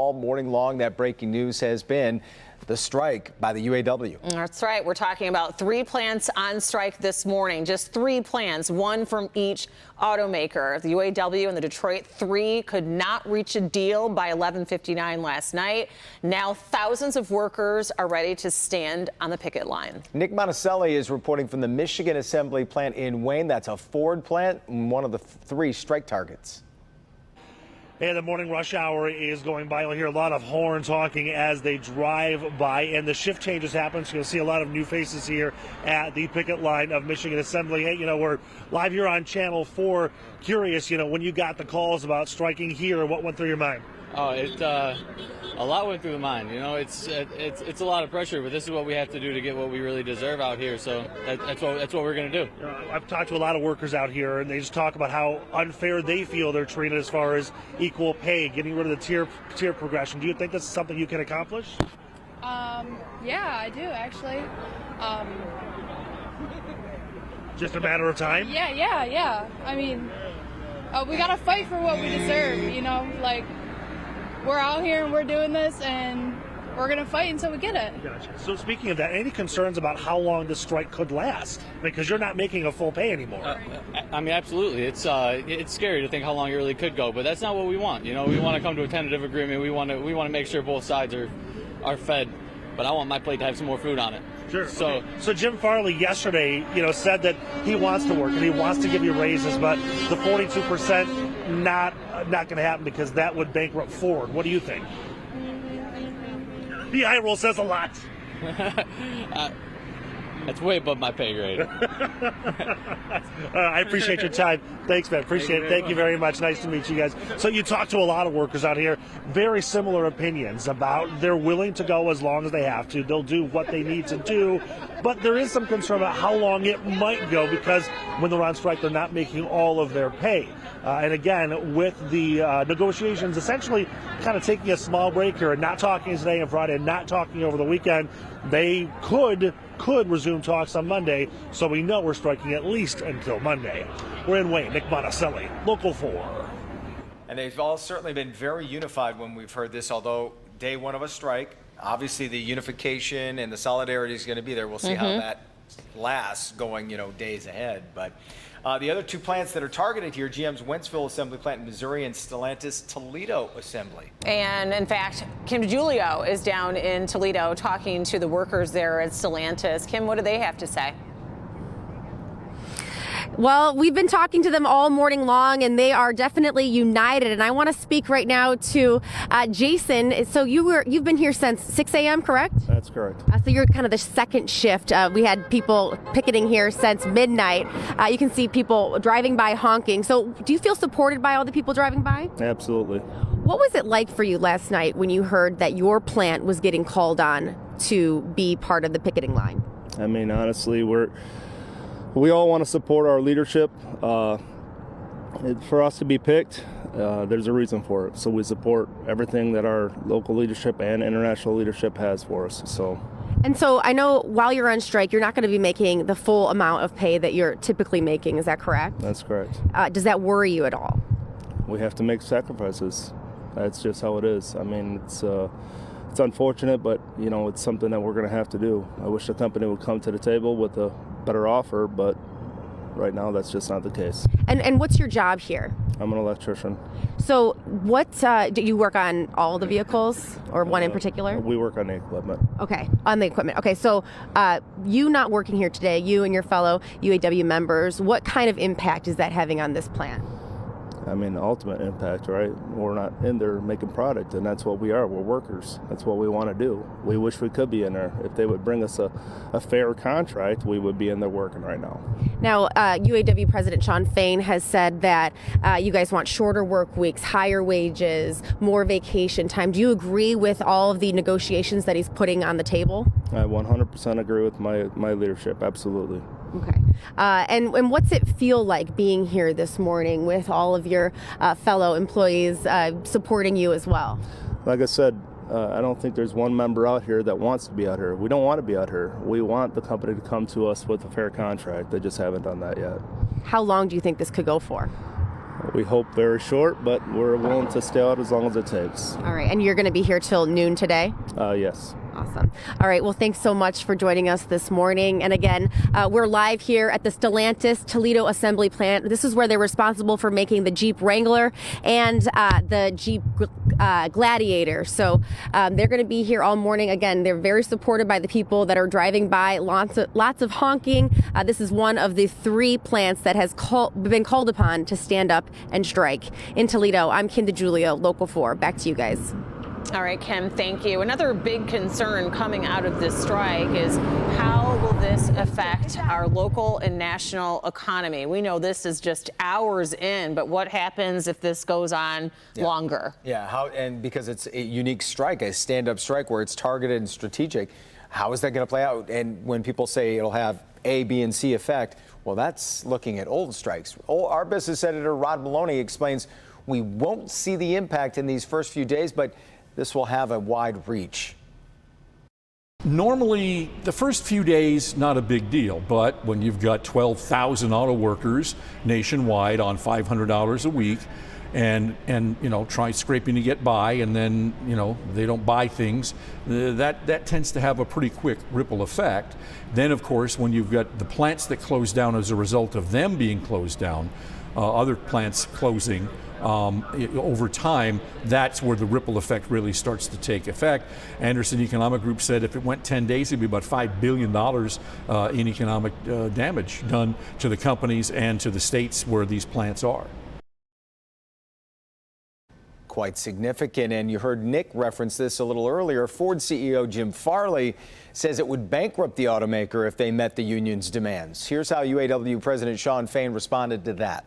All morning long, that breaking news has been the strike by the UAW. That's right. We're talking about 3 plants on strike this morning. Just 3 plants, one from each automaker. The UAW and the Detroit 3 could not reach a deal by 11:59 last night. Now thousands of workers are ready to stand on the picket line. Nick Monticelli is reporting from the Michigan Assembly plant in Wayne. That's a Ford plant, one of the 3 strike targets. Hey, the morning rush hour is going by. You'll hear a lot of horns honking as they drive by, and the shift changes happen, so you'll see a lot of new faces here at the picket line of Michigan Assembly. Hey, we're live here on Channel 4. Curious, when you got the calls about striking here, what went through your mind? Oh, a lot went through the mind. It's a lot of pressure, but this is what we have to do to get what we really deserve out here. So that's what we're going to do. I've talked to a lot of workers out here, and they just talk about how unfair they feel they're treated as far as equal pay, getting rid of the tier progression. Do you think this is something you can accomplish? Yeah, I do actually. Just a matter of time? Yeah. I mean, we gotta fight for what we deserve. We're out here and we're doing this, and we're going to fight until we get it. Gotcha. So speaking of that, any concerns about how long this strike could last? Because you're not making a full pay anymore. Absolutely. It's scary to think how long it really could go, but that's not what we want. We want to come to a tentative agreement. We want to make sure both sides are fed, but I want my plate to have some more food on it. Sure. So Jim Farley yesterday, said that he wants to work and he wants to give you raises, but the 42% not going to happen because that would bankrupt Ford. What do you think? The eye roll says a lot. That's way above my pay grade. I appreciate your time. Thanks, man. Appreciate it. Thank you very much. Nice to meet you guys. So you talk to a lot of workers out here, very similar opinions about they're willing to go as long as they have to. They'll do what they need to do, but there is some concern about how long it might go because when they're on strike, they're not making all of their pay. And again, with the negotiations essentially kind of taking a small break here and not talking today and Friday and not talking over the weekend, they could resume talks on Monday, so we know we're striking at least until Monday. We're in Wayne. Nick Monticelli, Local 4. And they've all certainly been very unified when we've heard this, although day one of a strike, obviously the unification and the solidarity is going to be there. We'll see how that lasts going, days ahead. But the other 2 plants that are targeted here, GM's Wentzville Assembly Plant in Missouri and Stellantis Toledo Assembly. And in fact, Kim DiGiulio is down in Toledo talking to the workers there at Stellantis. Kim, what do they have to say? Well, we've been talking to them all morning long, and they are definitely united. And I want to speak right now to Jason. So you've been here since 6 a.m., correct? That's correct. So you're kind of the second shift. We had people picketing here since midnight. You can see people driving by honking. So do you feel supported by all the people driving by? Absolutely. What was it like for you last night when you heard that your plant was getting called on to be part of the picketing line? I mean, honestly, we all want to support our leadership. For us to be picked, there's a reason for it. So we support everything that our local leadership and international leadership has for us. And so I know while you're on strike, you're not going to be making the full amount of pay that you're typically making. Is that correct? That's correct. Does that worry you at all? We have to make sacrifices. That's just how it is. I mean, it's unfortunate, but it's something that we're going to have to do. I wish the company would come to the table with a better offer, but right now that's just not the case. And what's your job here? I'm an electrician. So what do you work on all the vehicles or one in particular? We work on the equipment. Okay, on the equipment. Okay, so you not working here today, you and your fellow UAW members, what kind of impact is that having on this plant? I mean, the ultimate impact, right? We're not in there making product, and that's what we are. We're workers. That's what we want to do. We wish we could be in there. If they would bring us a fair contract, we would be in there working right now. Now, UAW President Shawn Fain has said that you guys want shorter work weeks, higher wages, more vacation time. Do you agree with all of the negotiations that he's putting on the table? I 100% agree with my leadership. Absolutely. Okay. And what's it feel like being here this morning with all of your fellow employees supporting you as well? Like I said, I don't think there's one member out here that wants to be out here. We don't want to be out here. We want the company to come to us with a fair contract. They just haven't done that yet. How long do you think this could go for? We hope very short, but we're willing to stay out as long as it takes. All right, and you're going to be here till noon today? Yes. Awesome. All right. Well, thanks so much for joining us this morning. And again, we're live here at the Stellantis Toledo Assembly Plant. This is where they're responsible for making the Jeep Wrangler and the Jeep Gladiator. So they're going to be here all morning. Again, they're very supported by the people that are driving by. Lots of honking. This is one of the 3 plants that has been called upon to stand up and strike. In Toledo, I'm Kim DeJulio, Local 4. Back to you guys. All right, Kim, thank you. Another big concern coming out of this strike is how will this affect our local and national economy? We know this is just hours in, but what happens if this goes on longer? Yeah, and because it's a unique strike, a stand-up strike where it's targeted and strategic, how is that going to play out? And when people say it'll have A, B, and C effect, well, that's looking at old strikes. Our business editor, Rod Maloney, explains we won't see the impact in these first few days, but this will have a wide reach. Normally, the first few days, not a big deal, but when you've got 12,000 auto workers nationwide on $500 a week and try scraping to get by, and then, they don't buy things, that tends to have a pretty quick ripple effect. Then, of course, when you've got the plants that close down as a result of them being closed down, other plants closing, over time, that's where the ripple effect really starts to take effect. Anderson Economic Group said if it went 10 days, it'd be about $5 billion in economic damage done to the companies and to the states where these plants are. Quite significant, and you heard Nick reference this a little earlier. Ford CEO Jim Farley says it would bankrupt the automaker if they met the union's demands. Here's how UAW President Shawn Fain responded to that.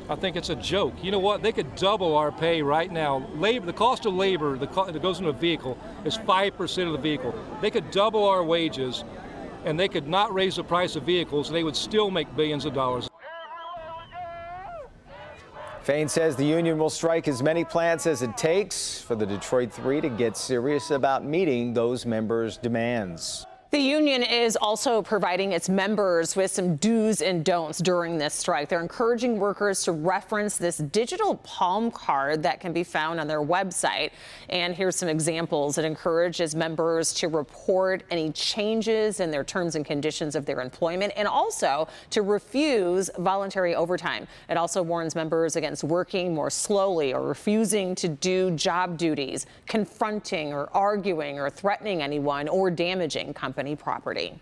I think it's a joke. You know what? They could double our pay right now. The cost of labor that goes into a vehicle is 5% of the vehicle. They could double our wages, and they could not raise the price of vehicles, and they would still make billions of dollars. Fain says the union will strike as many plants as it takes for the Detroit 3 to get serious about meeting those members' demands. The union is also providing its members with some do's and don'ts during this strike. They're encouraging workers to reference this digital palm card that can be found on their website. And here's some examples. It encourages members to report any changes in their terms and conditions of their employment and also to refuse voluntary overtime. It also warns members against working more slowly or refusing to do job duties, confronting or arguing or threatening anyone or damaging company property.